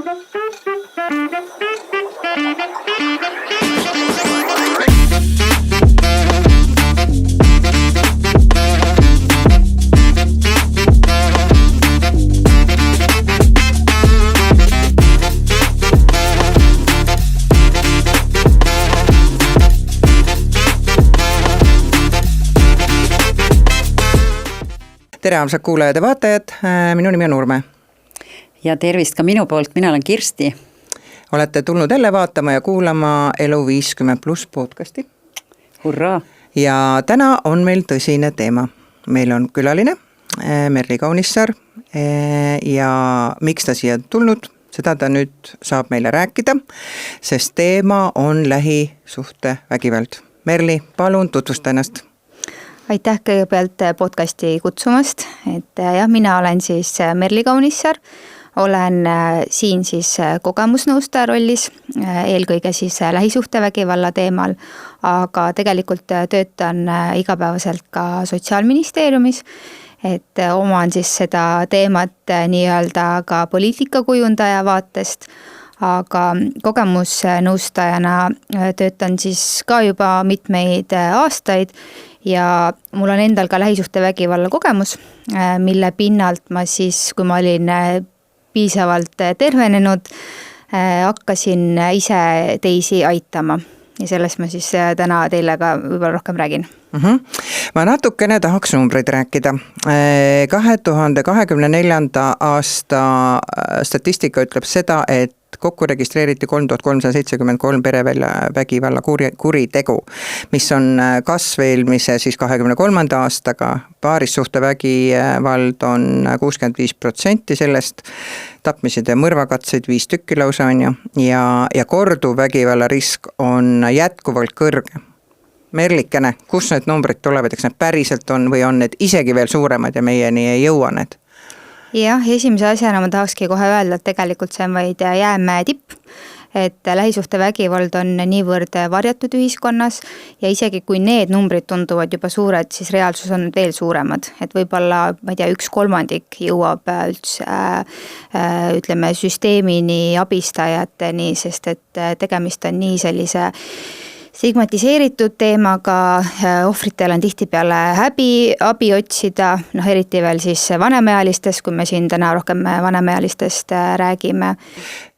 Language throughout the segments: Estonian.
Tere armsad kuulajad ja vaatajad, minu nimi on Urme. Ja tervist ka minu poolt, mina olen Kirsti. Olete tulnud jälle vaatama ja kuulama Elu 50+ podcasti. Hurraa! Ja täna on meil tõsine teema. Meil on külaline, Merli Kaunissaar, ja miks ta siia tulnud, seda ta nüüd saab meile rääkida, sest teema on lähisuhte vägivald. Merli, palun tutvusta ennast. Aitäh kõigepealt podcasti kutsumast, et jah, mina olen siis Merli Kaunissaar, olen siin siis kogemusnõustaja rollis, eelkõige siis lähisuhtevägivalla teemal, aga tegelikult töötan igapäevaselt ka Sotsiaalministeeriumis, et oman siis seda teemat nii-öelda ka poliitikakujundaja vaatest, aga kogemusnõustajana töötan siis ka juba mitmeid aastaid ja mul on endal ka lähisuhtevägivalla kogemus, mille pinnalt ma siis, kui ma olin piisavalt tervenenud, hakkasin ise teisi aitama. Ja sellest ma siis täna teile ka võib-olla rohkem räägin. Ma natukene tahaks numbreid rääkida. 2024. aasta statistika ütleb seda, et kokku registreeriti 3373 perevägivalla kuritegu, mis on kasv eelmise siis 23. aastaga. Paarissuhtevägivald on 65% sellest, tapmised ja mõrvakatseid 5 tükki lausa on ja korduvägivalla risk on jätkuvalt kõrge. Merlikene, kus need numbrid tulevad, eks need päriselt on või on need isegi veel suuremad ja meieni ei jõua need? Jah, esimese asjana ma tahakski kohe öelda, et tegelikult see on vaid jäämäe tipp, et lähisuhtevägivald on niivõrd varjatud ühiskonnas ja isegi kui need numbrid tunduvad juba suured, siis reaalsus on veel suuremad, et võib-olla, ma ei tea, 1/3 jõuab üldse, ütleme, süsteemini abistajateni, sest et tegemist on nii sellise stigmatiseeritud teemaga, ohvritel on tihtipeale abi otsida, eriti veel siis vanemaealistest, kui me siin täna rohkem vanemaealistest räägime.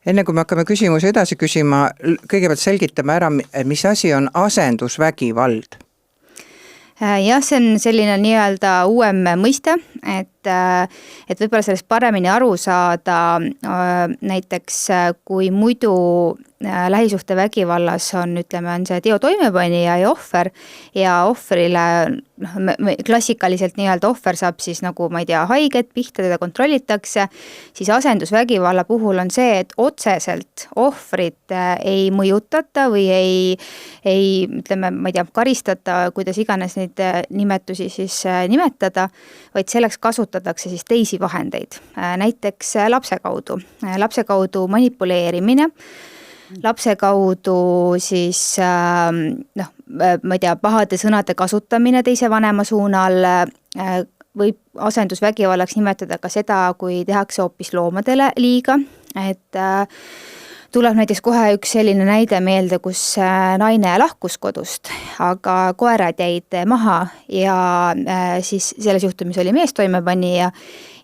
Enne kui me hakkame küsimusi edasi küsima, kõigepealt selgitame ära, mis asi on asendusvägivald? Jah, see on selline nii-öelda uuem mõiste, et võib-olla sellest paremini aru saada, näiteks kui muidu lähisuhtevägivallas on, ütleme, on see teo toimepanija ja ohver ja ohvrile, klassikaliselt nii-öelda ohver saab siis nagu, ma ei tea, haiget pihta, teda kontrollitakse, siis asendusvägivalla puhul on see, et otseselt ohvrit ei mõjutata või ei ütleme, ma ei tea, karistata, kuidas iganes neid nimetusi siis nimetada, vaid selleks kasutatakse siis teisi vahendeid, näiteks lapse kaudu manipuleerimine, lapse kaudu siis ma ei tea, pahade sõnade kasutamine teise vanema suunal, võib asendusvägivallaks nimetada ka seda, kui tehakse hoopis loomadele liiga, et tuleb näiteks kohe üks selline näide meelde, kus naine lahkus kodust, aga koerad jäid maha ja siis selles juhtumis oli mees toimepanija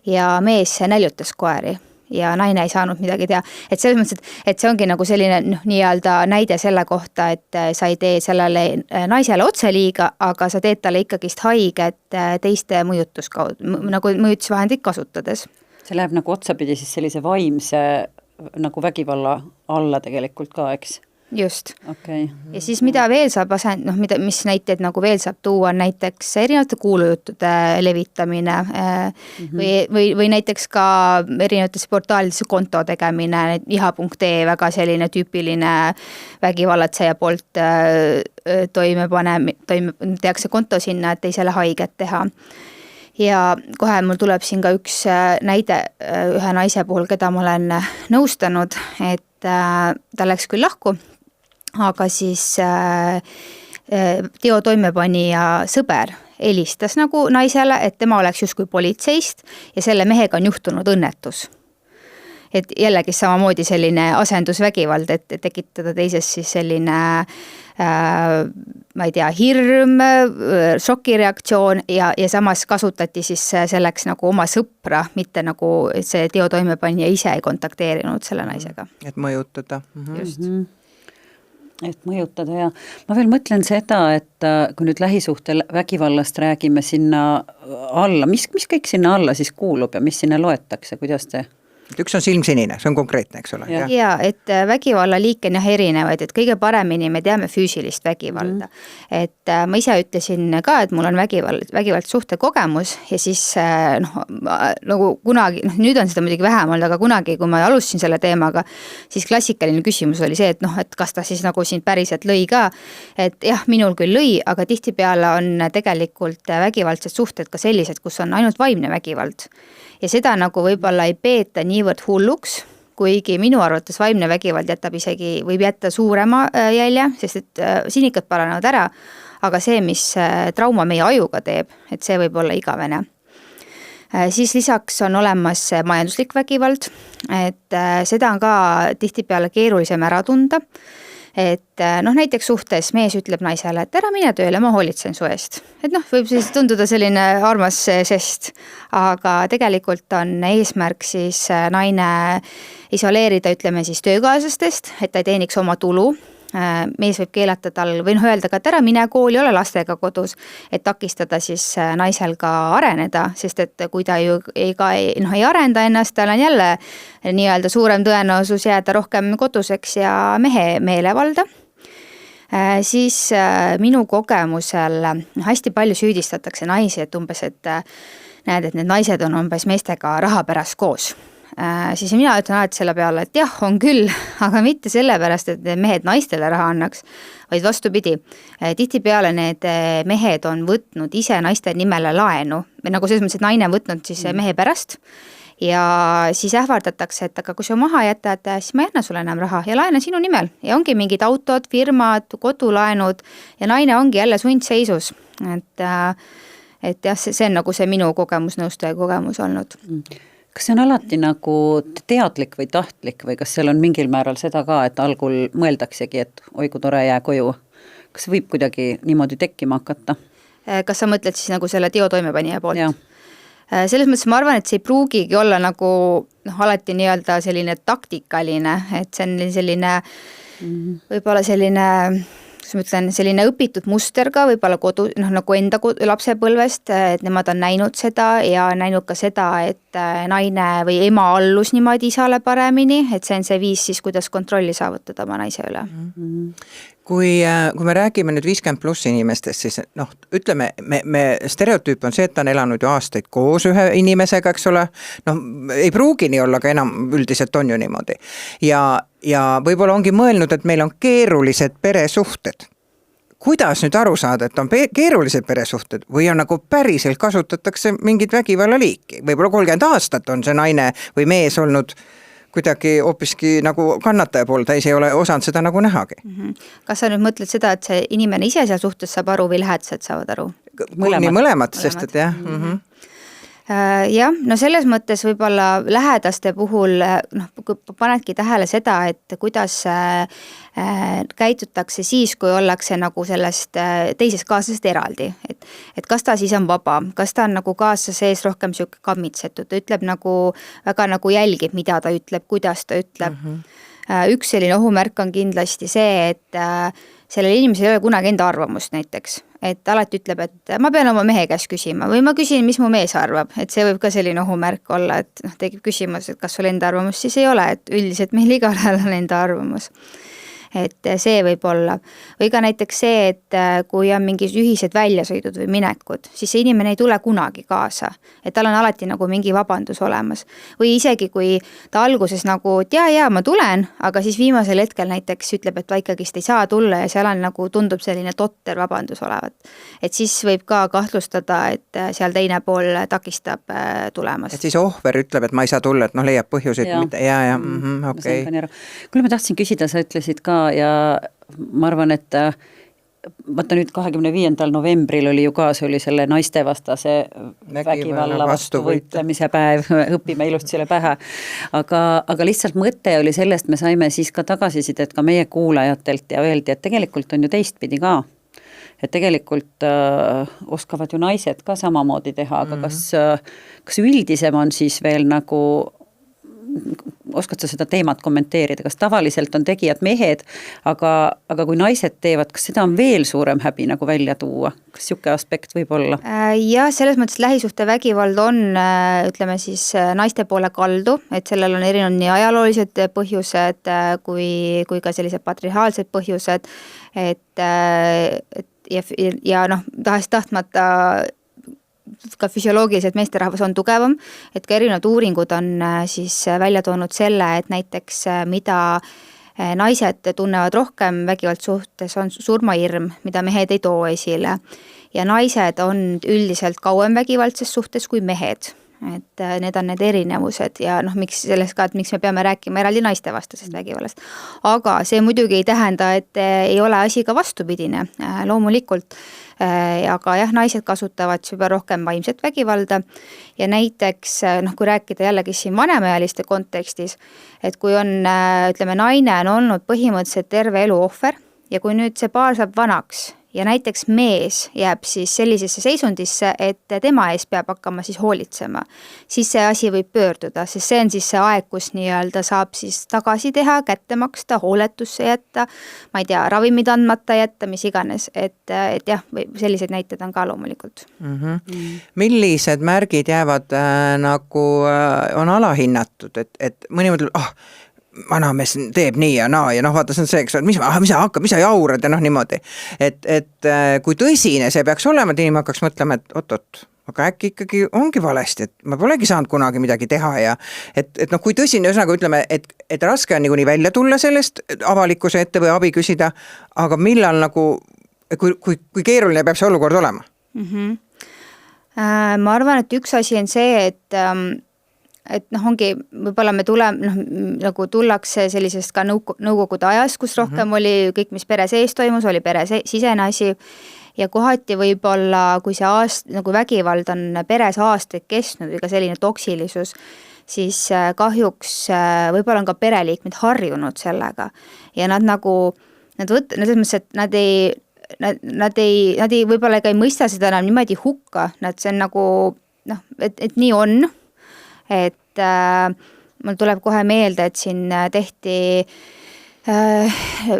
ja mees näljutas koeri ja naine ei saanud midagi teha. Et selles mõttes, et see ongi nagu selline nii-öelda näide selle kohta, et sa ei tee sellele naisele otse liiga, aga sa teed talle ikkagist haiget teiste mõjutusvahendid kasutades. See läheb nagu otsapidi siis sellise vaimse nagu vägivalla alla tegelikult ka, eks? Just. Okay. Ja siis mida veel saab mis näiteid nagu veel saab tuua, on näiteks erinevate kuulujuttude levitamine või näiteks ka erinevates portaalides konto tegemine, iha.ee, väga selline tüüpiline vägivallatseja poolt tehakse konto sinna, et teisele haiget teha. Ja kohe mul tuleb siin ka üks näide ühe naise puhul, keda ma olen nõustanud, et ta läks küll lahku, aga siis teo toimepanija sõber helistas nagu naisele, et tema oleks justkui politseist ja selle mehega on juhtunud õnnetus. et jällegi samamoodi selline asendusvägivald, et tekitada teises siis selline ma ei tea, hirm, šokireaktsioon ja samas kasutati siis selleks nagu oma sõpra, mitte nagu see teo toimepanija ise ei kontakteerinud selle naisega. Et mõjutada. Just. Et mõjutada ja ma veel mõtlen seda, et kui nüüd lähisuhte vägivallast räägime sinna alla, mis kõik sinna alla siis kuulub ja mis sinna loetakse, kuidas te... Üks on silmsinine, see on konkreetne, eks ole. Ja, et vägivalla liike on jah erinevaid, et kõige paremini me teame füüsilist vägivalda. Et ma ise ütlesin ka, et mul on vägivald suhtekogemus ja siis nagu kunagi, nüüd on seda muidugi vähem olnud, aga kunagi, kui ma alustasin selle teemaga, siis klassikaline küsimus oli see, et kas ta siis nagu sind päriselt lõi ka, et jah, minul küll lõi, aga tihtipeale on tegelikult vägivaldsed suhted ka sellised, kus on ainult vaimne vägivald. Ja seda nagu võib-olla ei peeta niivõrd hulluks, kuigi minu arvates vaimne vägivald võib jätta suurema jälje, sest et sinikad paranevad ära, aga see, mis trauma meie ajuga teeb, et see võib olla igavene. Siis lisaks on olemas majanduslik vägivald, et seda on ka tihtipeale keerulisem ära tunda, et näiteks suhtes mees ütleb naisele, et ära mine tööle, ma hoolitsen su eest. Et võib siis tunduda selline armas žest, aga tegelikult on eesmärk siis naine isoleerida, ütleme siis töökaaslastest, et ta ei teeniks oma tulu. Mees võib keelata tal või öelda ka, et ära mine kooli, ole lastega kodus, et takistada siis naisel ka areneda, sest et kui ta ju ei arenda ennast, tal on jälle nii-öelda suurem tõenäosus jääda rohkem koduseks ja mehe meelevalda. Siis minu kogemusel hästi palju süüdistatakse naisi, et umbes, et näed, et need naised on umbes meestega raha pärast koos. Siis mina ütlen alati selle peale, et jah, on küll, aga mitte sellepärast, et mehed naistele raha annaks, vaid vastupidi. Tihtipeale need mehed on võtnud ise naiste nimele laenu, nagu selles mõttes, et naine on võtnud siis mehe pärast ja siis ähvardatakse, et aga kui sa maha jätad, siis ma ei anna sulle enam raha ja laenan sinu nimel ja ongi mingid autod, firmad, kodulaenud ja naine ongi jälle sundseisus, et jah, see on nagu see minu kogemus, nõustaja kogemus olnud. Kas see on alati nagu teadlik või tahtlik või kas seal on mingil määral seda ka, et algul mõeldaksegi, et oi kui tore jää koju? Kas võib kuidagi niimoodi tekkima hakata? Kas sa mõtled siis nagu selle teo toimepanija poolt? Ja. Selles mõttes ma arvan, et see ei pruugigi olla nagu alati nii-öelda selline taktikaline, et see on selline võib-olla selline ma ütlen, selline õpitud muster ka võib-olla kodu, nagu enda lapsepõlvest, et nemad on näinud seda ja näinud ka seda, et naine või ema allus niimoodi isale paremini, et see on see viis siis, kuidas kontrolli saavutada oma naise üle. Kui me räägime nüüd 50+ inimestest, siis ütleme, me stereotüüp on see, et ta on elanud ju aastaid koos ühe inimesega, eks ole, ei pruugi nii olla, aga enam üldiselt on ju niimoodi. Ja võib-olla ongi mõelnud, et meil on keerulised peresuhted. Kuidas nüüd aru saada, et on keerulised peresuhted või on nagu päriselt kasutatakse mingit vägivallaliiki? Võib-olla 30 aastat on see naine või mees olnud kuidagi hoopiski nagu kannataja pool, ta ei ole osanud seda nagu nähagi. Kas sa nüüd mõtled seda, et see inimene ise seal suhtes saab aru või lähedased saavad aru? Mõlemad, sest et jah. Jah, selles mõttes võib-olla lähedaste puhul panedki tähele seda, et kuidas käitutakse siis, kui ollakse nagu sellest teisest kaaslasest eraldi. Et kas ta siis on vaba, kas ta on nagu kaaslase ees rohkem siuke kammitsetud, ta ütleb nagu, väga nagu jälgib, mida ta ütleb, kuidas ta ütleb. Üks selline ohumärk on kindlasti see, et sellel inimesel ei ole kunagi enda arvamust näiteks. Et alati ütleb, et ma pean oma mehe käest küsima või ma küsin, mis mu mees arvab, et see võib ka selline ohumärk olla, et tekib küsimus, et kas sul enda arvamust siis ei ole, et üldiselt meil igal ajal on enda arvamus. Et see võib olla. Või ka näiteks see, et kui on mingid ühised väljasõidud või minekud, siis see inimene ei tule kunagi kaasa. Et tal on alati nagu mingi vabandus olemas. Või isegi kui ta alguses nagu, et jaa, ma tulen, aga siis viimasel hetkel näiteks ütleb, et ta ikkagist ei saa tulla ja seal on nagu tundub selline totter vabandus olevat. Et siis võib ka kahtlustada, et seal teine pool takistab tulemas. Et siis ohver ütleb, et ma ei saa tulla, et leiab põhjuseid. Okay. Kuule, ma tahtsin küsida, sa ütlesid ka ja ma arvan, et vaata nüüd 25. novembril oli ju ka, see oli selle naistevastase vägivalla vastu võitlemise päev, õpime ilusti selle pähe. Aga lihtsalt mõte oli sellest, me saime siis ka tagasisidet ka meie kuulajatelt ja öeldi, et tegelikult on ju teistpidi ka. Et tegelikult oskavad ju naised ka samamoodi teha, aga kas üldisem on siis veel nagu, oskad sa seda teemat kommenteerida, kas tavaliselt on tegijad mehed, aga kui naised teevad, kas seda on veel suurem häbi nagu välja tuua? Kas siuke aspekt võib olla? Ja selles mõttes lähisuhtevägivald on, ütleme siis naiste poole kaldu, et sellel on erinevad nii ajaloolised põhjused kui ka sellised patriarhaalsed põhjused, ja noh, tahtmata ka füsioloogiliselt meesterahvas on tugevam, et ka erinevad uuringud on siis välja toonud selle, et näiteks mida naised tunnevad rohkem vägivald suhtes, on surmahirm, mida mehed ei too esile. Ja naised on üldiselt kauem vägivaldses suhtes kui mehed. Et need on need erinevused ja noh, miks selles ka, et miks me peame rääkima eraldi naistevastasest vägivallast. Aga see muidugi ei tähenda, et ei ole asi ka vastupidine, loomulikult. Aga jah, naised kasutavad juba rohkem vaimset vägivalda ja näiteks, kui rääkida jällegi siin vanemaealiste kontekstis, et kui on, ütleme, naine on olnud põhimõtteliselt terve elu ohver ja kui nüüd see paar saab vanaks ja näiteks mees jääb siis sellisesse seisundisse, et tema ees peab hakkama siis hoolitsema, siis see asi võib pöörduda, sest see on siis see aeg, kus nii-öelda saab siis tagasi teha, kätte maksta, hooletusse jätta, ma ei tea, ravimid andmata jätta, mis iganes, et jah, sellised näited on ka loomulikult. Millised märgid jäävad nagu on alahinnatud, et mõni mõtleb, vanamees teeb nii ja naa ja noh, vaata, see on see, eks, mis sa jaurad ja noh niimoodi. Et kui tõsine see peaks olema, et inimene hakkaks mõtlema, et oot, aga äkki ikkagi ongi valesti, et ma polegi saanud kunagi midagi teha ja et noh, kui tõsine, ühesõnaga ütleme, et raske on niikuinii välja tulla sellest avalikkuse ette või abi küsida, aga millal nagu, kui keeruline peab see olukord olema? Ma arvan, et üks asi on see, et noh, ongi, võib-olla me nagu tullakse sellisest ka nõukogude ajast, kus rohkem oli kõik, mis pere sees toimus, oli pere sisene asi ja kohati võib-olla, kui see nagu vägivald on peres aastaid kestnud või ka selline toksilisus, siis kahjuks võib-olla on ka pereliikmed harjunud sellega ja nad selles mõttes, et nad ei võib-olla ei mõista seda enam niimoodi hukka, see on nagu noh, et nii on. Et mul tuleb kohe meelde, et siin tehti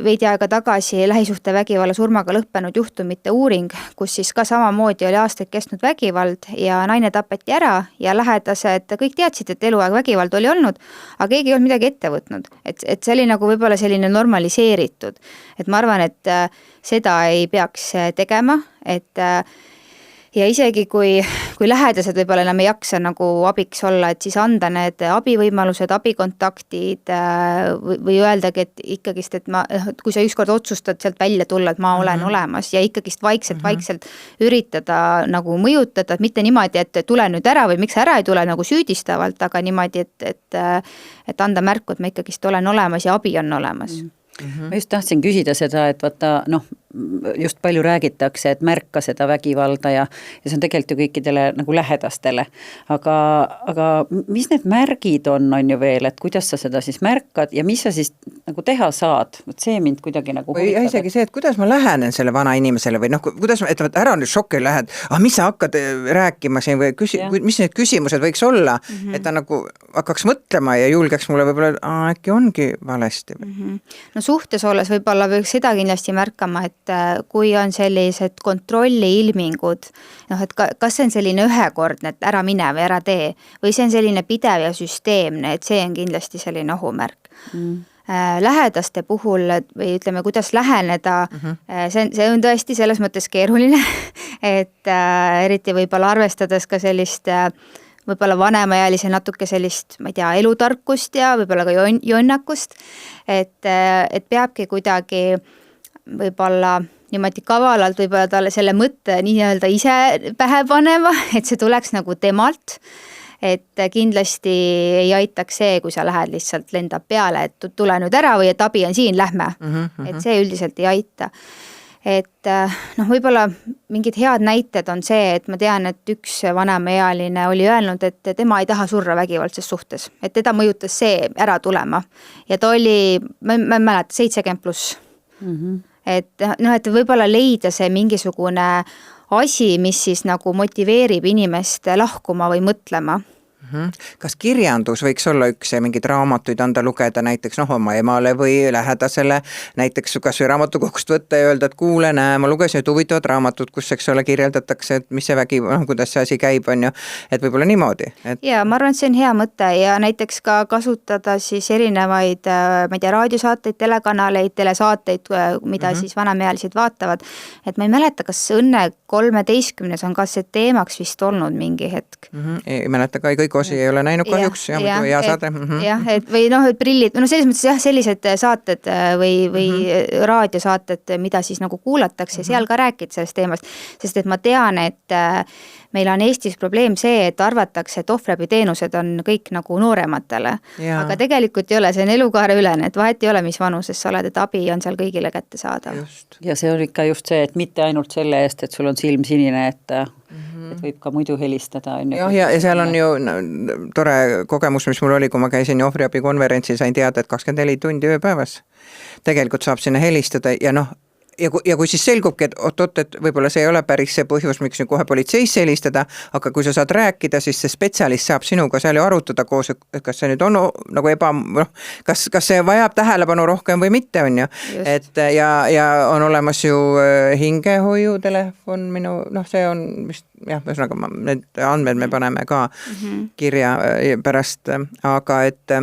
veidi aega tagasi lähisuhtevägivalla surmaga lõppenud juhtumite uuring, kus siis ka samamoodi oli aastaid kestnud vägivald ja naine tapeti ära ja lähedased kõik teadsid, et eluaeg vägivald oli olnud, aga keegi ei olnud midagi ette võtnud. Et see oli nagu võib-olla selline normaliseeritud. Et ma arvan, et seda ei peaks tegema, et ja isegi kui lähedased võib-olla enam ei jaksa nagu abiks olla, et siis anda need abivõimalused, abikontaktid või öeldagi, et ikkagist, et kui sa ükskord otsustad sealt välja tulla, et ma olen olemas ja ikkagist vaikselt üritada nagu mõjutada, et mitte niimoodi, et tule nüüd ära või miks ära ei tule nagu süüdistavalt, aga niimoodi, et anda märku, et ma ikkagist olen olemas ja abi on olemas. Ma just tahtsin küsida seda, et vaata, noh, just palju räägitakse, et märka seda vägivalda ja see on tegelikult ju kõikidele nagu lähedastele. Aga mis need märgid on ju veel, et kuidas sa seda siis märkad ja mis sa siis nagu teha saad? See mind kuidagi nagu või isegi see, et kuidas ma lähenen selle vana inimesele või noh, kuidas ma, et ära nüüd šokki lähed, mis sa hakkad rääkima siin või mis need küsimused võiks olla, et ta nagu hakkaks mõtlema ja julgeks mulle võib-olla, äkki ongi valesti. No suhtes olles võib-olla võiks seda kindlasti märkama, et kui on sellised kontrolli ilmingud, noh, et kas see on selline ühekordne, et ära mine või ära tee, või see on selline pidev ja süsteemne, et see on kindlasti selline ohumärk. Lähedaste puhul või ütleme, kuidas läheneda, see on tõesti selles mõttes keeruline, et eriti võib-olla arvestades ka sellist võib-olla vanemaealise natuke sellist, ma ei tea, elutarkust ja võib-olla ka jonnakust, et peabki kuidagi võib-olla niimoodi kavalalt võib-olla talle selle mõtte nii-öelda ise pähe panema, et see tuleks nagu temalt, et kindlasti ei aitaks see, kui sa lähed lihtsalt lendab peale, et tule nüüd ära või et abi on siin, lähme. Et see üldiselt ei aita. et noh, võib-olla mingid head näited on see, et ma tean, et üks vanemaealine oli öelnud, et tema ei taha surra vägivaldses suhtes, et teda mõjutas see ära tulema ja ta oli, ma ei mäleta, 70+. Et noh, et võib-olla leida see mingisugune asi, mis siis nagu motiveerib inimest lahkuma või mõtlema. Kas kirjandus võiks olla üks ja mingeid raamatuid anda lugeda näiteks oma emale või lähedasele, näiteks kas või raamatukogust võtta ja öelda, et kuule, näe, ma lugesin nüüd huvitavat raamatut, kus eks ole kirjeldatakse, et mis see kuidas see asi käib, on ju, et võib-olla niimoodi. Ja ma arvan, et see on hea mõte ja näiteks ka kasutada siis erinevaid, ma ei tea, raadiosaateid, telekanaleid, telesaateid, mida siis vanemealised vaatavad, et ma ei mäleta, kas Õnne 13 on ka see teemaks vist olnud mingi hetk. Ei mäleta ka, kõik osi ei ole näinud kahjuks, hea saade. Jah, et või noh, et prillid, selles mõttes jah, sellised saated või raadiosaated, mida siis nagu kuulatakse, seal ka rääkida sellest teemast, sest et ma tean, et meil on Eestis probleem see, et arvatakse, et ohvriabiteenused on kõik nagu noorematele, aga tegelikult ei ole, see on elukaare ülene, et vahet ei ole, mis vanuses sa oled, et abi on seal kõigile kättesaadav. Ja see on ikka just see, et mitte ainult selle eest, et sul on silm sinine, et võib ka muidu helistada. Ja seal on ju tore kogemus, mis mul oli, kui ma käisin ohvriabi konverentsil, sain teada, et 24 tundi ööpäevas tegelikult saab sinna helistada ja ja kui siis selgubki, et võib-olla see ei ole päris see põhjus, miks nüüd kohe politseisse helistada, aga kui sa saad rääkida, siis see spetsialist saab sinuga seal ju arutada koos, et kas see nüüd on nagu kas see vajab tähelepanu rohkem või mitte, on ju. Et ja on olemas ju hingehoiutelefon see on vist, ühesõnaga need andmed me paneme ka kirja pärast, aga et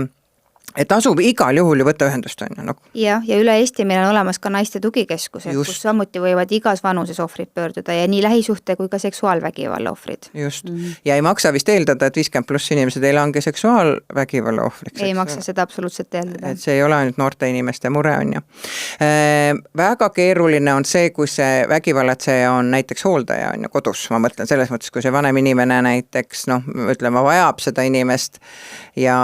tasub igal juhul ju võtta ühendust, on ju. Ja üle Eesti meil on olemas ka naiste tugikeskused, kus samuti võivad igas vanuses ohvrid pöörduda ja nii lähisuhte kui ka seksuaalvägivalla ohvrid. Just. Ja ei maksa vist eeldada, et 50+ inimesed ei lange seksuaalvägivalla ohvriks. Ei maksa seda absoluutselt eeldada. Et see ei ole ainult noorte inimeste mure, on ju. Väga keeruline on see, kui see vägivallatseja on näiteks hooldaja, on ju, kodus. Ma mõtlen selles mõttes, kui see vanem inimene näiteks, ütleme, vajab seda inimest ja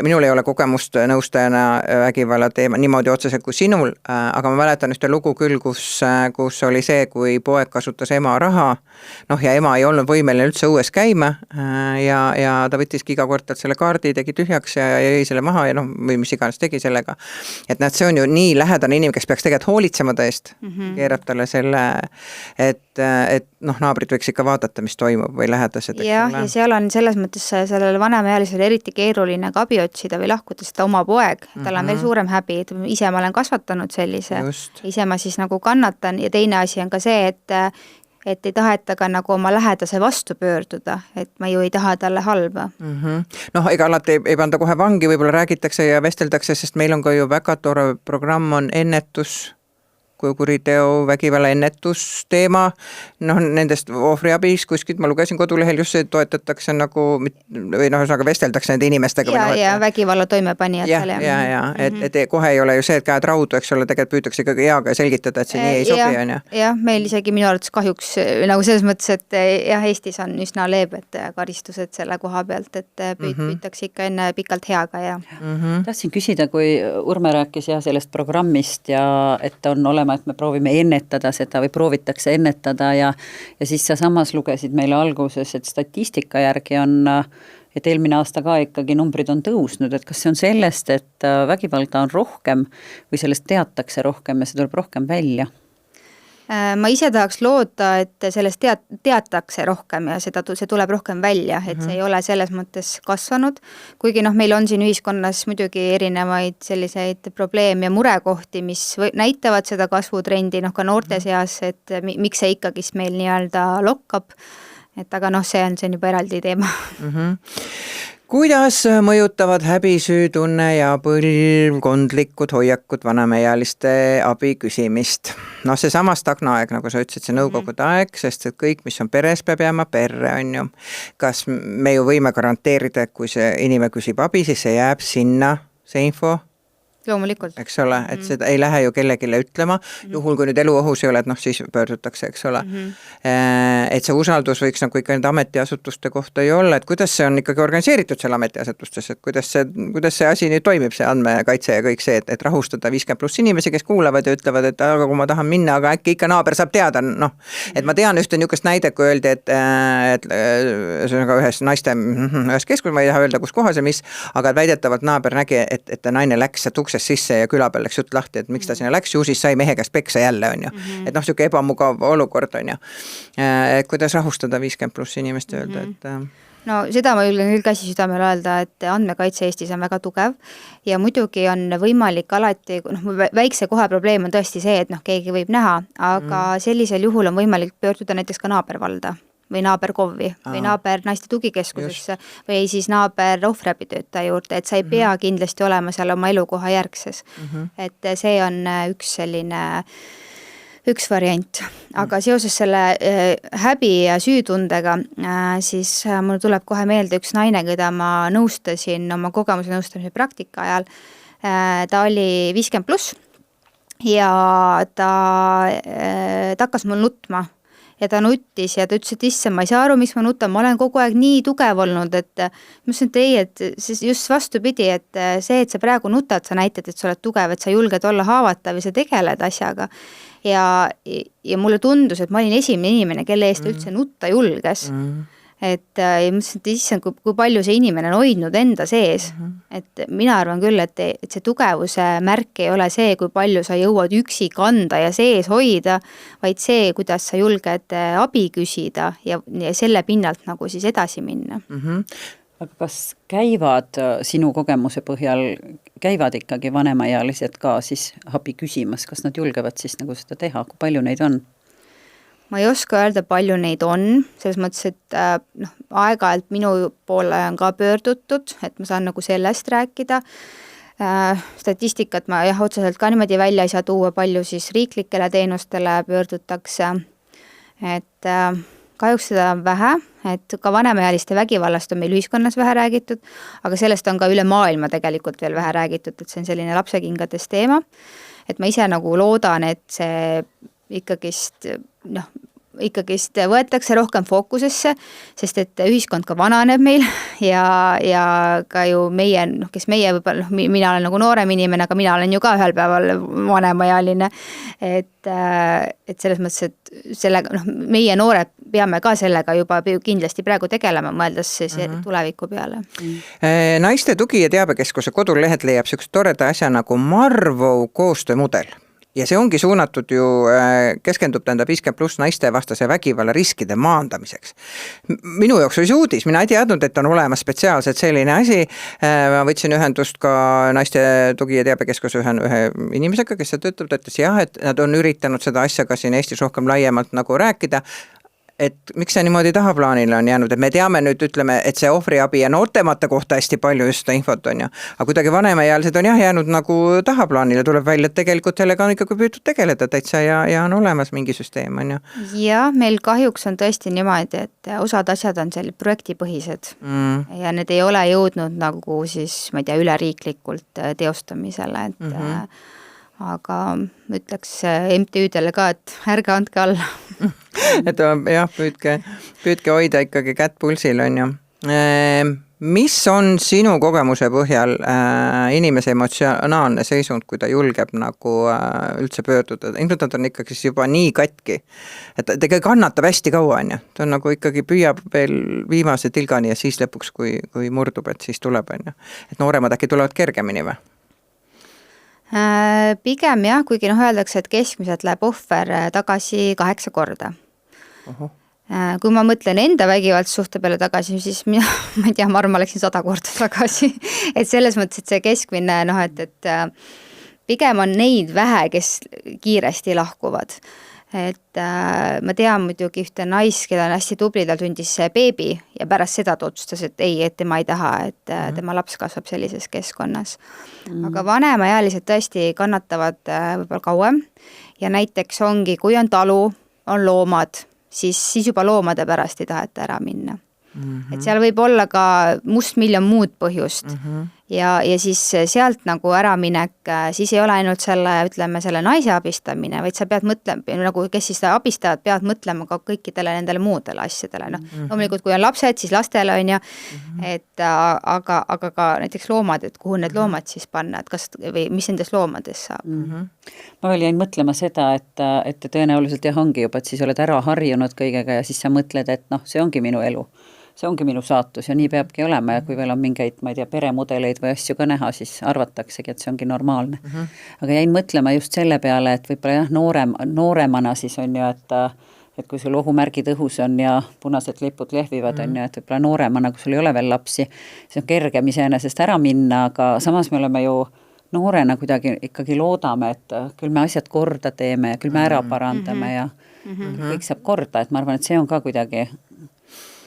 minul ei ole kogemust nõustajana vägivalla teema niimoodi otseselt kui sinul, aga ma mäletan ühte lugu küll, kus oli see, kui poeg kasutas ema raha, ja ema ei olnud võimeline üldse õues käima ja ta võttiski iga kord selle kaardi, tegi tühjaks ja jäi selle maha ja või mis iganes tegi sellega. Et see on ju nii lähedane inimene, kes peaks tegelikult hoolitsema tõest, keerab talle selle, et naabrid võiks ikka vaadata, mis toimub või lähedased. Ja seal on selles mõttes sellele vanemaealisele eriti keeruline ka abi otsida või lahkuda seda oma poeg, tal on veel suurem häbi, et ise ma olen kasvatanud sellise, ise ma siis nagu kannatan ja teine asi on ka see, et ei taheta ka nagu oma lähedase vastu pöörduda, et ma ju ei taha talle halba. Ega alati ei panda kohe vangi, võib-olla räägitakse ja vesteldakse, sest meil on ka ju väga tore programm on ennetus, kuriteo, vägivalla ennetusteema, nendest ohvriabis kuskilt, ma lugesin kodulehel just see toetatakse nagu, või vesteldakse nende inimestega. Ja vägivalla toimepanijatele. Et kohe ei ole ju see, et käed raudu, eks ole, tegelikult püütakse ikkagi heaga selgitada, et see nii ei sobi, on ju. Jah, meil isegi minu arvates kahjuks nagu selles mõttes, et Eestis on üsna leebed karistused selle koha pealt, et püütakse ikka enne pikalt heaga ja. Tahtsin küsida, kui Urme rääkis sellest programmist ja et on olema, et me proovime ennetada seda või proovitakse ennetada ja siis sa samas lugesid meile alguses, et statistika järgi on, et eelmine aasta ka ikkagi numbrid on tõusnud, et kas see on sellest, et vägivalda on rohkem või sellest teatakse rohkem ja see tuleb rohkem välja? Ma ise tahaks loota, et sellest teatakse rohkem ja see tuleb rohkem välja, et see ei ole selles mõttes kasvanud, kuigi meil on siin ühiskonnas muidugi erinevaid selliseid probleeme ja murekohti, mis näitavad seda kasvutrendi ka noorte seas, et miks see ikkagist meil nii-öelda lokkab, et aga see on juba eraldi teema. Kuidas mõjutavad häbisüütunne ja põlvkondlikud hoiakud vanemaealiste abi küsimist? See sama stagnaaeg, nagu sa ütlesid, see nõukogude aeg, sest et kõik, mis on peres, peab jääma perre, on ju. Kas me ju võime garanteerida, et kui see inimene küsib abi, siis see jääb sinna, see info loomulikult. eks ole, et seda ei lähe ju kellegile ütlema, juhul kui nüüd eluohus ei ole, et noh, siis pöördutakse, eks ole. Et see usaldus võiks nagu ikka nende ametiasutuste kohta ei olla, et kuidas see on ikkagi organiseeritud seal ametiasutustes, et kuidas see asi nüüd toimib, see andmekaitse ja kõik see, et rahustada 50+ inimesi, kes kuulavad ja ütlevad, et aga kui ma tahan minna, aga äkki ikka naaber saab teada, noh, et ma tean ühte niisugust näidet, kui öeldi, et ühes keskus, ma ei taha öelda, kus kohas ja mis, aga väidetavalt naaber nägi, et naine läks sealt uksest sisse ja külapel läks jutt lahti, et miks ta sinna läks, ju siis sai mehe käest peksa jälle, on ju. Et noh, niisugune ebamugav olukord, on ju. Et kuidas rahustada 50+ inimest öelda, et no seda ma julgen küll käsi südamel öelda, et andmekaitse Eestis on väga tugev ja muidugi on võimalik alati, noh, väikse koha probleem on tõesti see, et noh, keegi võib näha, aga sellisel juhul on võimalik pöörduda näiteks ka naabervalda või naaberkovi või naaber naiste tugikeskusesse või siis naaber ohvriabitöötaja juurde, et sa ei pea kindlasti olema seal oma elukoha järgses. Et see on üks variant, aga seoses selle häbi ja süütundega, siis mul tuleb kohe meelde üks naine, keda ma nõustasin oma kogemuse nõustamise praktika ajal. Ta oli 50+ ja ta hakkas mul nutma. Ja ta nuttis ja ta ütles, et issand, ma ei saa aru, miks ma nutan, ma olen kogu aeg nii tugev olnud, et ma ütlesin, et ei, et just vastupidi, et see, et sa praegu nutad, sa näitad, et sa oled tugev, et sa julged olla haavatav ja sa tegeled asjaga. Ja mulle tundus, et ma olin esimene inimene, kelle eest üldse nutta julges. Et ja mõtlesin, et issand, kui palju see inimene on hoidnud enda sees. Et mina arvan küll, et see tugevuse märk ei ole see, kui palju sa jõuad üksi kanda ja sees hoida, vaid see, kuidas sa julged abi küsida ja selle pinnalt nagu siis edasi minna. Aga kas käivad sinu kogemuse põhjal, käivad ikkagi vanemaealised ka siis abi küsimas, kas nad julgevad siis nagu seda teha, kui palju neid on? Ma ei oska öelda, palju neid on, selles mõttes, et aeg-ajalt minu poole on ka pöördutud, et ma saan nagu sellest rääkida. Statistikat ma otseselt ka niimoodi välja ei saa tuua, palju siis riiklikele teenustele pöördutakse. Et kahjuks seda on vähe, et ka vanemaealiste vägivallast on meil ühiskonnas vähe räägitud, aga sellest on ka üle maailma tegelikult veel vähe räägitud, et see on selline lapsekingades teema. Et ma ise nagu loodan, et see ikkagist võetakse rohkem fookusesse, sest et ühiskond ka vananeb meil ja ka ju meie, kes meie võib-olla, mina olen nagu noorem inimene, aga mina olen ju ka ühel päeval vanemaealine, et selles mõttes, et sellega, meie noored peame ka sellega juba kindlasti praegu tegelema, mõeldes siis tuleviku peale. Naiste tugi- ja teabekeskuse kodulehelt leiab sellise toreda asja nagu Marvou koostöömudel. Ja see ongi suunatud ju, keskendub 50+ naiste vastase vägivalla riskide maandamiseks. Minu jaoks oli see uudis, mina ei teadnud, et on olemas spetsiaalselt selline asi. Ma võtsin ühendust ka naiste tugi- ja teabekeskuse ühe inimesega, kes seal töötab, ta ütles jah, et nad on üritanud seda asja ka siin Eestis rohkem laiemalt nagu rääkida, et miks see niimoodi tahaplaanile on jäänud, et me teame nüüd, ütleme, et see ohvriabi ja noortemate kohta hästi palju just seda infot on ju, aga kuidagi vanemaealised on jah jäänud nagu tahaplaanile, tuleb välja, et tegelikult sellega on ikkagi püütud tegeleda täitsa ja on olemas mingi süsteem, on ju. Ja meil kahjuks on tõesti niimoodi, et osad asjad on seal projektipõhised ja need ei ole jõudnud nagu siis, ma ei tea, üleriiklikult teostamisele, et aga ütleks MTÜ-dele ka, et ärge andke alla. Et jah, püüdke hoida ikkagi kätt pulsil, on ju. Mis on sinu kogemuse põhjal inimese emotsionaalne seisund, kui ta julgeb nagu üldse pöörduda? Ilmselt nad on ikkagi juba nii katki, et ta kannatab hästi kaua, on ju. Ta on nagu ikkagi püüab veel viimase tilgani ja siis lõpuks, kui murdub, et siis tuleb, on ju. Et nooremad äkki tulevad kergemini või? Pigem jah, kuigi öeldakse, et keskmiselt läheb ohver tagasi 8 korda. Kui ma mõtlen enda vägivaldsuhte peale tagasi, siis ma ei tea, ma arvan, ma läksin 100 korda tagasi. Et selles mõttes, et see keskmine, et pigem on neid vähe, kes kiiresti lahkuvad. Et ma tean muidugi ühte naist, keda on hästi tubli, tal sündis see beebi ja pärast seda ta otsustas, et tema ei taha, et tema laps kasvab sellises keskkonnas. Aga vanemaealised tõesti kannatavad võib-olla kauem ja näiteks ongi, kui on talu, on loomad, siis juba loomade pärast ei taheta ära minna. Et seal võib olla ka mustmiljon muud põhjust ja siis sealt nagu äraminek, siis ei ole ainult selle naise abistamine, vaid sa pead mõtlema, nagu kes siis seda abistavad, peavad mõtlema ka kõikidele nendele muudele asjadele, loomulikult kui on lapsed, siis lastele on ju, et aga ka näiteks loomad, et kuhu need loomad siis panna, et kas või mis nendest loomadest saab. Ma veel jäin mõtlema seda, et tõenäoliselt jah ongi juba, et siis oled ära harjunud kõigega ja siis sa mõtled, et see ongi minu elu. See ongi minu saatus ja nii peabki olema ja kui veel on mingeid, ma ei tea, peremudeleid või asju ka näha, siis arvataksegi, et see ongi normaalne. Aga jäin mõtlema just selle peale, et võib-olla jah, nooremana siis on ju, et kui sul ohumärgid õhus on ja punased lipud lehvivad, on ju, et võib-olla nooremana, kui sul ei ole veel lapsi, siis on kergem iseenesest ära minna, aga samas me oleme ju noorena kuidagi ikkagi loodame, et küll me asjad korda teeme ja küll me ära parandame ja kõik saab korda, et ma arvan, et see on ka kuidagi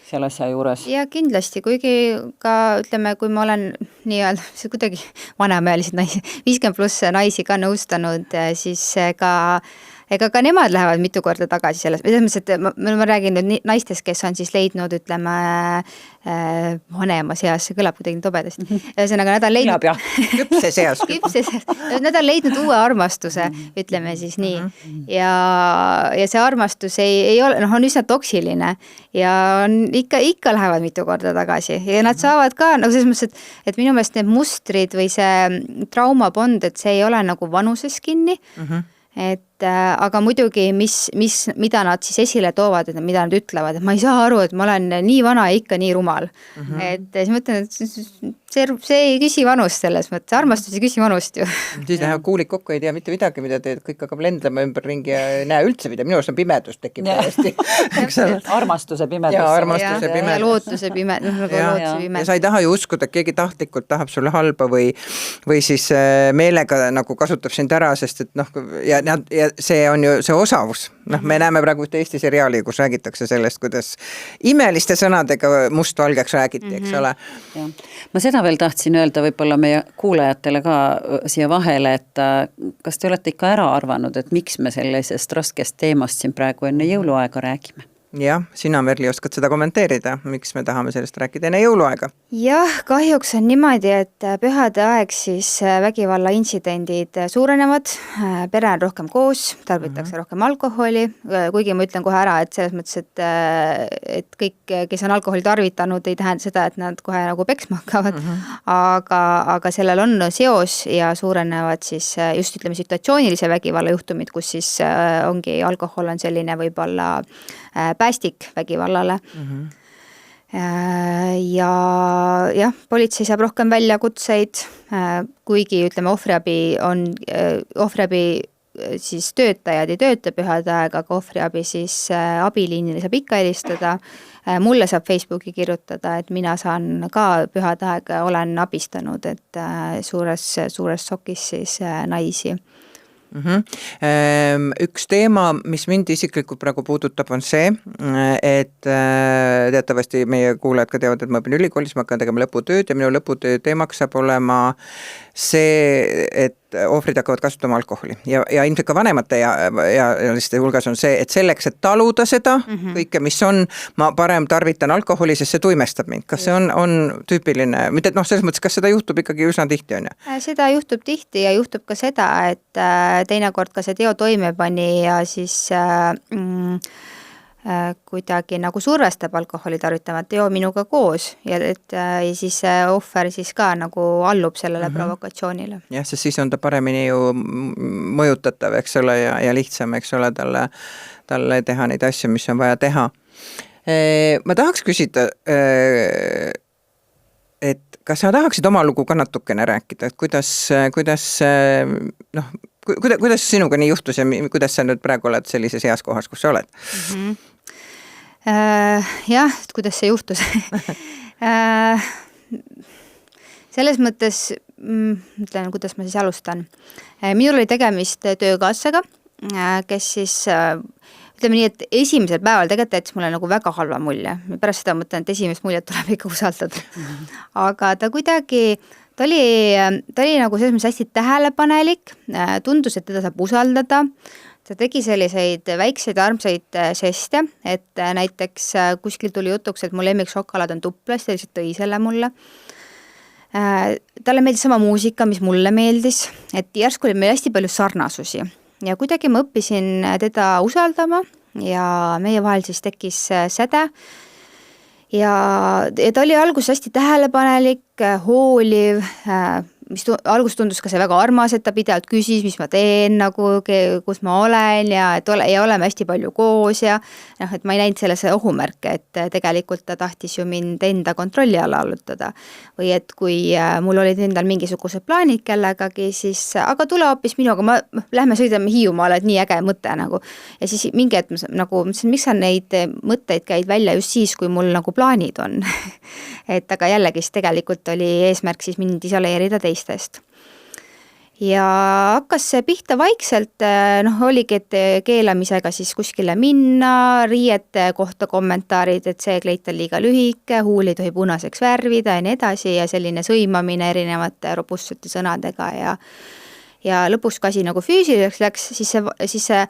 seal asja juures. Ja kindlasti, kuigi ka ütleme, kui ma olen nii-öelda, see kuidagi vanemaelised naisi, 50+ naisi ka nõustanud, siis ega ka nemad lähevad mitu korda tagasi selles mõttes, et ma räägin nüüd naistest, kes on siis leidnud, ütleme, vanemas eas, see kõlab kuidagi tobedasti. Ühesõnaga, nad on leidnud küpses eas. Nad on leidnud uue armastuse, ütleme siis nii. Ja see armastus ei ole, on üsna toksiline ja ikka lähevad mitu korda tagasi ja nad saavad ka, nagu selles mõttes, et minu meelest need mustrid või see traumapond, et see ei ole nagu vanuses kinni, et aga muidugi, mida nad siis esile toovad, et mida nad ütlevad, et ma ei saa aru, et ma olen nii vana ja ikka nii rumal. Et siis mõtlen, et see ei küsi vanust selles mõttes, armastus ei küsi vanust ju. Siis läheb kuulik kokku, ei tea mitte midagi, mida teed, kõik hakkab lendlema ümber ringi ja ei näe üldse mida, minu arust on pimedus tekib täiesti. Armastuse pimedus. Ja armastuse pimedus. Ja lootuse pimedus. Ja sa ei taha ju uskuda, et keegi tahtlikult tahab sulle halba või siis meelega nagu kasutab sind ära, sest et ja see on ju see osavus. Me näeme praegu Eesti seriaali, kus räägitakse sellest, kuidas imeliste sõnadega mustvalgeks räägiti, eks ole. Ja. Ma seda veel tahtsin öelda võib-olla meie kuulajatele ka siia vahele, et kas te olete ikka ära arvanud, et miks me sellisest raskest teemast siin praegu enne jõuluaega räägime? Jah, sina, Merli, oskad seda kommenteerida, miks me tahame sellest rääkida enne jõuluaega? Jah, kahjuks on niimoodi, et pühade aeg siis vägivalla intsidendid suurenevad, pere on rohkem koos, tarbitakse rohkem alkoholi, kuigi ma ütlen kohe ära, et selles mõttes, et kõik, kes on alkoholi tarvitanud, ei tähenda seda, et nad kohe nagu peksma hakkavad, aga sellel on seos ja suurenevad siis just ütleme situatsioonilise vägivalla juhtumid, kus siis ongi alkohol on selline võib-olla päästik vägivallale. Ja jah, politsei saab rohkem väljakutseid, kuigi ütleme ohvriabi siis töötajad ei tööta pühade aega, aga ohvriabi siis abiliinile saab ikka helistada. Mulle saab Facebooki kirjutada, et mina saan ka pühade aega, olen abistanud, et suures šokis siis naisi. Üks teema, mis mind isiklikult praegu puudutab, on see, et teatavasti meie kuulajad ka teavad, et ma õpin ülikoolis, ma hakkan tegema lõputööd ja minu lõputöö teemaks saab olema see, et ohvrid hakkavad kasutama alkoholi ja ilmselt ka vanemate ja hulgas on see, et selleks, et taluda seda kõike, mis on, ma parem tarvitan alkoholi, sest see tuimestab mind. Kas see on tüüpiline, mitte selles mõttes, kas seda juhtub ikkagi üsna tihti, on ju? Seda juhtub tihti ja juhtub ka seda, et teinekord ka see teo toimepani ja siis kuidagi nagu survestab alkoholi tarvitamat, teo minuga koos ja siis ohver siis ka nagu allub sellele provokatsioonile. Jah, sest siis on ta paremini ju mõjutatav, eks ole, ja lihtsam, eks ole, talle teha neid asju, mis on vaja teha. Ma tahaks küsida, et kas sa tahaksid oma lugu ka natukene rääkida, et kuidas sinuga nii juhtus ja kuidas sa nüüd praegu oled sellises heas kohas, kus sa oled? Jah, kuidas see juhtus? Selles mõttes, mõtlen, kuidas ma siis alustan. Minul oli tegemist töökaassaga, kes siis, ütleme nii, et esimesel päeval tegelikult jättis mulle nagu väga halva mulje. Pärast seda mõtlen, et esimest muljet tuleb ikka usaldada. Aga ta kuidagi, ta oli nagu selles mõttes hästi tähelepanelik, tundus, et teda saab usaldada. Ta tegi selliseid väikseid armsaid žeste, et näiteks kuskil tuli jutuks, et mu lemmik šokolaad on tuplas, ta lihtsalt tõi selle mulle. talle meeldis sama muusika, mis mulle meeldis, et järsku oli meil hästi palju sarnasusi ja kuidagi ma õppisin teda usaldama ja meie vahel siis tekkis säde. Ja ta oli alguses hästi tähelepanelik, hooliv, mis alguses tundus ka see väga armas, et ta pidevalt küsis, mis ma teen, nagu, kus ma olen ja oleme hästi palju koos ja et ma ei näinud selles ohumärke, et tegelikult ta tahtis ju mind enda kontrolli alla allutada. Või et kui mul olid endal mingisugused plaanid kellegagi, siis aga tule hoopis minuga, lähme sõidame Hiiumaale, et nii äge mõte nagu. Ja siis mingi hetk nagu mõtlesin, miks sa neid mõtteid käid välja just siis, kui mul nagu plaanid on. Et aga jällegi tegelikult oli eesmärk siis mind isoleerida teistest. Ja hakkas see pihta vaikselt, oligi, et keelamisega siis kuskile minna, riiete kohta kommentaarid, et see kleit on liiga lühike, huul ei tohi punaseks värvida ja nii edasi ja selline sõimamine erinevate robustsete sõnadega ja lõpuks kasi nagu füüsiliseks läks, siis see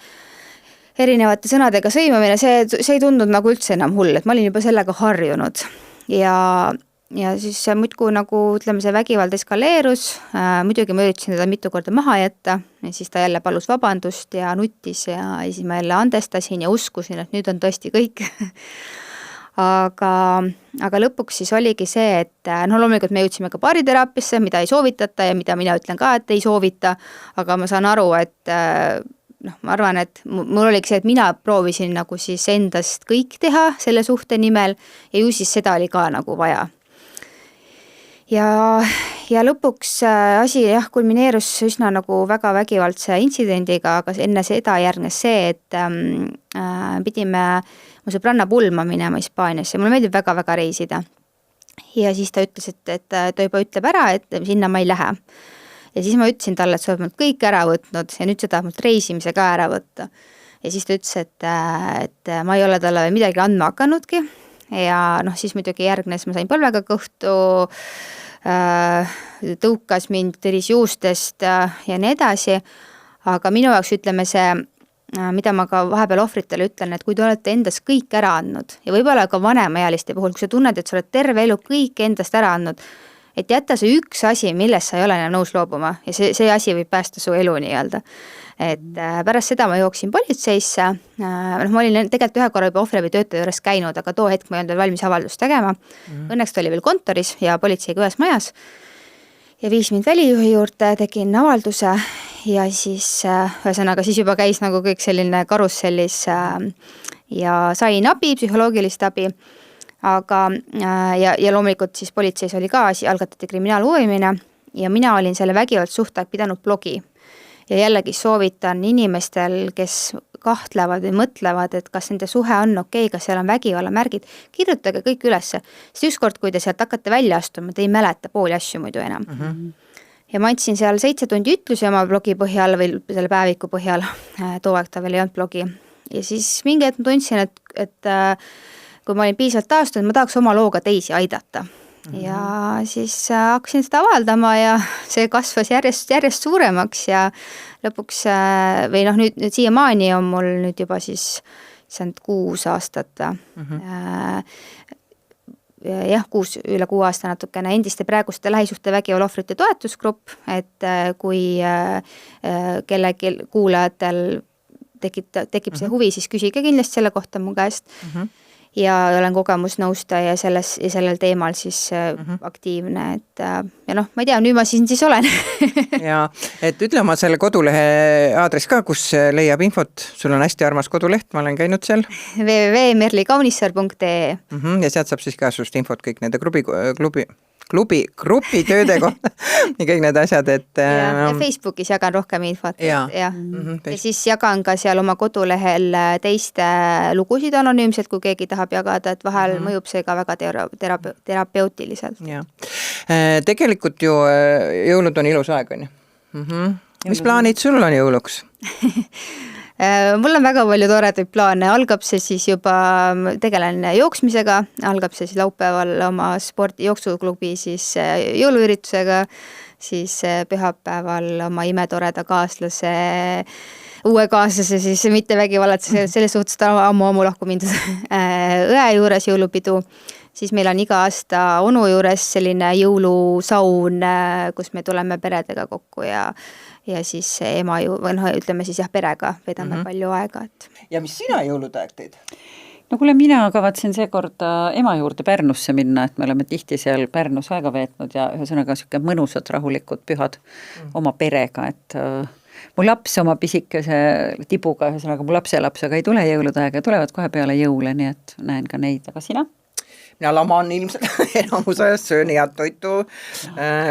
erinevate sõnadega sõimamine, see ei tundunud nagu üldse enam hull, et ma olin juba sellega harjunud. Ja siis muidku nagu ütleme, see vägivald eskaleerus, muidugi ma üritasin teda mitu korda maha jätta, ja siis ta jälle palus vabandust ja nuttis ja siis ma jälle andestasin ja uskusin, et nüüd on tõesti kõik. Aga lõpuks siis oligi see, et loomulikult me jõudsime ka baariteraapiasse, mida ei soovitata ja mida mina ütlen ka, et ei soovita, aga ma saan aru, et ma arvan, et mul oligi see, et mina proovisin nagu siis endast kõik teha selle suhte nimel ja ju siis seda oli ka nagu vaja. Ja lõpuks asi kulmineerus üsna nagu väga vägivaldse intsidendiga, aga enne seda järgnes see, et pidime mu sõbranna pulma minema Hispaaniasse, mulle meeldib väga-väga reisida. Ja siis ta ütles, et ta juba ütleb ära, et sinna ma ei lähe. Ja siis ma ütlesin talle, et sa oled mult kõik ära võtnud ja nüüd sa tahad mult reisimise ka ära võtta. Ja siis ta ütles, et ma ei ole talle midagi andma hakanudki ja siis muidugi järgnes, ma sain põlvega kõhtu, tõukas mind, tõris juustest ja nii edasi, aga minu jaoks ütleme see, mida ma ka vahepeal ohvritele ütlen, et kui te olete endast kõik ära andnud ja võib-olla ka vanemaealiste puhul, kui sa tunned, et sa oled terve elu kõik endast ära andnud, et jätta see üks asi, millest sa ei ole enam nõus loobuma ja see asi võib päästa su elu nii-öelda. Et pärast seda ma jooksin politseisse, ma olin tegelikult ühe korra juba ohvriabitöötaja juures käinud, aga too hetk ma ei olnud veel valmis avaldust tegema. Õnneks ta oli veel kontoris ja politseiga ühes majas ja viis mind välijuhi juurde, tegin avalduse ja siis ühesõnaga siis juba käis nagu kõik selline karussellis ja sain abi, psühholoogilist abi. Aga ja loomulikult siis politseis oli ka algatati kriminaaluurimine ja mina olin selle vägivaldsuhtaeg pidanud blogi ja jällegi soovitan inimestel, kes kahtlevad või mõtlevad, et kas nende suhe on okei, kas seal on vägivalla märgid, kirjutage kõik ülesse, sest ükskord, kui te sealt hakkate välja astuma, te ei mäleta pooli asju muidu enam. Ja ma andsin seal 7 tundi ütlusi oma blogi põhjal või selle päeviku põhjal, too aeg ta veel ei olnud blogi ja siis mingi hetk ma tundsin, et kui ma olin piisavalt taastunud, ma tahaks oma looga teisi aidata. Ja siis hakkasin seda avaldama ja see kasvas järjest suuremaks ja lõpuks, või nüüd siiamaani on mul nüüd juba siis 6 aastat. Üle 6 aasta natukene endiste praeguste lähisuhte vägivalla ohvrite toetusgrupp, et kui kellegi kuulajatel tekib see huvi, siis küsige kindlasti selle kohta mu käest. Ja olen kogemusnõustaja sellel teemal siis aktiivne, et ja ma ei tea, nüüd ma siis olen. Ja, et ütle oma selle kodulehe aadress ka, kus leiab infot, sul on hästi armas koduleht, ma olen käinud seal. www.merlikaunissar.ee Ja sealt saab siis ka sust infot kõik nende grupitööde kohta ja kõik need asjad, et ja Facebookis jagan rohkem infot ja siis jagan ka seal oma kodulehel teiste lugusid anonüümselt, kui keegi tahab jagada, et vahel mõjub see ka väga terapeutiliselt. Tegelikult ju jõulud on ilus aeg, on ju? Mis plaanid sul on jõuluks? Mul on väga palju toredaid plaane, algab see siis juba, tegelen jooksmisega, algab see siis laupäeval oma jooksuklubbi siis jõuluüritusega, siis pühapäeval oma imetoreda kaaslase, uue kaaslase siis mitte vägivallad, selles suhtes ta ammu lahku mindud õe juures jõulupidu, siis meil on iga aasta onu juures selline jõulusaun, kus me tuleme peredega kokku ja siis ema või ütleme siis jah, perega vedame palju aega, et. Ja mis sina jõulude aeg teed? No kuule, mina kavatsen seekord ema juurde Pärnusse minna, et me oleme tihti seal Pärnus aega veetnud ja ühesõnaga siuke mõnusad rahulikud pühad oma perega, et mu laps oma pisikese tibuga, ühesõnaga mu lapselapsega ei tule jõulude aega, tulevad kohe peale jõule, nii et näen ka neid, aga sina? Mina laman ilmselt enamus ajast, söön head toitu,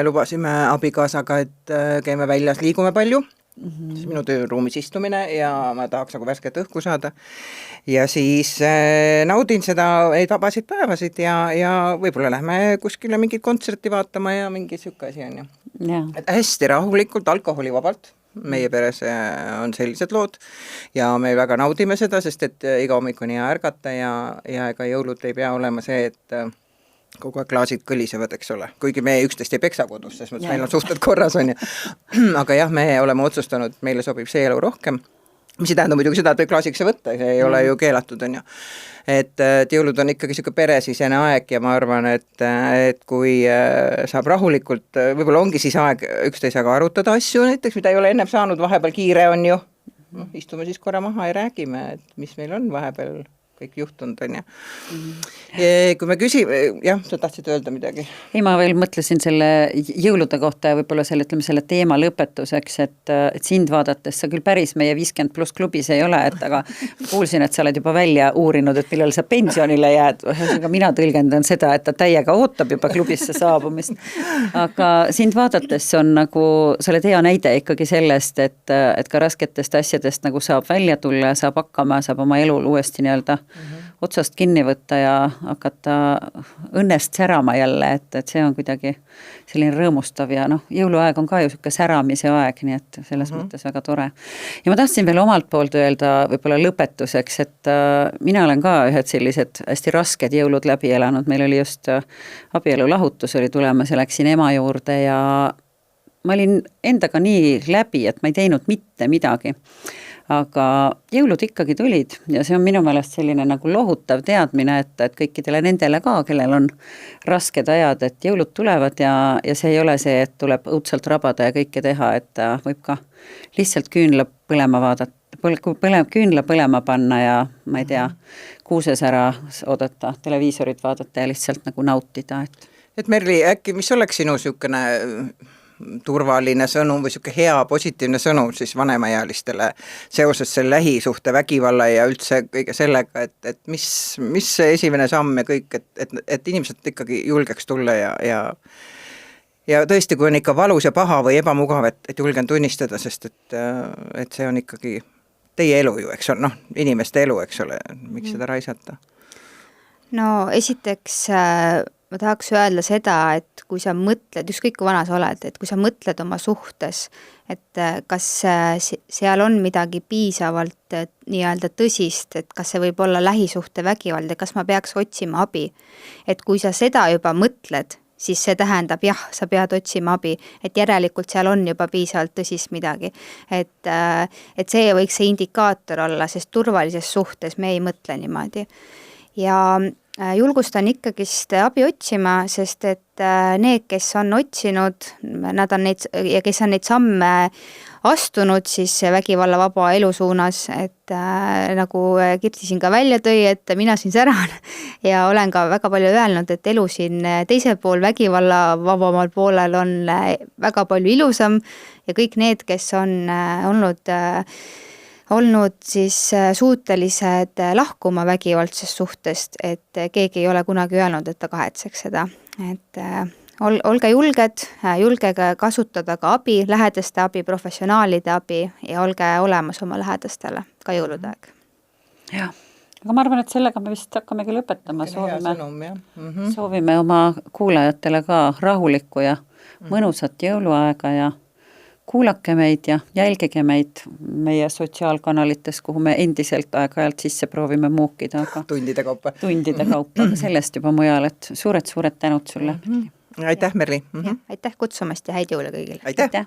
lubasime abikaasaga, et käime väljas, liigume palju. Siis minu tööruumis istumine ja ma tahaks nagu värsket õhku saada ja siis naudin seda vabasid päevasid ja võib-olla lähme kuskile mingit kontserti vaatama ja mingi siuke asi on ju. Et hästi rahulikult, alkoholivabalt, meie peres on sellised lood ja me väga naudime seda, sest et iga hommik on hea ärgata ja ega jõulud ei pea olema see, et kogu aeg klaasid kõlisevad, eks ole, kuigi me üksteist ei peksa kodus, sest meil on suhted korras, on ju. Aga jah, me oleme otsustanud, meile sobib see elu rohkem, mis ei tähenda muidugi seda, et võib klaasiks võtta, see ei ole ju keelatud, on ju. Et jõulud on ikkagi siuke peresisene aeg ja ma arvan, et kui saab rahulikult, võib-olla ongi siis aeg üksteisega arutada asju näiteks, mida ei ole ennem saanud, vahepeal kiire on ju, istume siis korra maha ja räägime, et mis meil on vahepeal kõik juhtunud on ja kui me küsime, jah, sa tahtsid öelda midagi? Ei, ma veel mõtlesin selle jõulude kohta ja võib-olla selle teema lõpetuseks, et sind vaadates sa küll päris meie 50+ klubis ei ole, et aga kuulsin, et sa oled juba välja uurinud, et millal sa pensionile jääd, aga mina tõlgendan seda, et ta täiega ootab juba klubisse saabumist, aga sind vaadates on nagu, sa oled hea näide ikkagi sellest, et ka rasketest asjadest nagu saab välja tulla ja saab hakkama, saab oma elul uuesti nii-öelda otsast kinni võtta ja hakata õnnest särama jälle, et see on kuidagi selline rõõmustav ja jõuluaeg on ka ju siuke säramise aeg, nii et selles mõttes väga tore. Ja ma tahtsin veel omalt poolt öelda võib-olla lõpetuseks, et mina olen ka ühed sellised hästi rasked jõulud läbi elanud, meil oli just abielulahutus oli tulemas ja läksin ema juurde ja ma olin endaga nii läbi, et ma ei teinud mitte midagi. Aga jõulud ikkagi tulid ja see on minu meelest selline nagu lohutav teadmine, et kõikidele nendele ka, kellel on rasked ajad, et jõulud tulevad ja see ei ole see, et tuleb õudselt rabada ja kõike teha, et võib ka lihtsalt küünla põlema vaadata, küünla põlema panna ja ma ei tea, kuuses ära oodata, televiisorit vaadata ja lihtsalt nagu nautida. Et Merli, äkki mis oleks sinu siukene turvaline sõnum või siuke hea positiivne sõnum siis vanemaealistele seoses selle lähisuhte vägivalla ja üldse kõige sellega, et mis see esimene samm ja kõik, et inimesed ikkagi julgeks tulla ja tõesti, kui on ikka valus ja paha või ebamugav, et julgen tunnistada, sest et see on ikkagi teie elu ju, eks ole, inimeste elu, eks ole, miks seda raisata? No esiteks ma tahaks öelda seda, et kui sa mõtled, ükskõik kui vana sa oled, et kui sa mõtled oma suhtes, et kas seal on midagi piisavalt nii-öelda tõsist, et kas see võib olla lähisuhte vägivald ja kas ma peaks otsima abi. Et kui sa seda juba mõtled, siis see tähendab jah, sa pead otsima abi, et järelikult seal on juba piisavalt tõsist midagi. Et see võiks see indikaator olla, sest turvalises suhtes me ei mõtle niimoodi. Ja julgustan ikkagist abi otsima, sest et need, kes on otsinud, nad on neid ja kes on neid samme astunud siis vägivallavaba elu suunas, et nagu Kirti siin ka välja tõi, et mina siin säran ja olen ka väga palju öelnud, et elu siin teisel pool vägivallavabamal poolel on väga palju ilusam ja kõik need, kes on olnud siis suutelised lahkuma vägivaldsest suhtest, et keegi ei ole kunagi öelnud, et ta kahetseks seda. Et olge julgege kasutada ka abi, lähedaste abi, professionaalide abi ja olge olemas oma lähedastele, ka jõulude aeg. Jah, aga ma arvan, et sellega me vist hakkamegi lõpetama. Soovime oma kuulajatele ka rahulikku ja mõnusat jõuluaega ja kuulake meid ja jälgige meid meie sotsiaalkanalites, kuhu me endiselt aeg-ajalt sisse proovime muukida. Aga tundide kaupa, aga sellest juba mujal, et suured tänud sulle. Aitäh, Merli! Aitäh kutsumast ja häid jõule kõigile! Aitäh!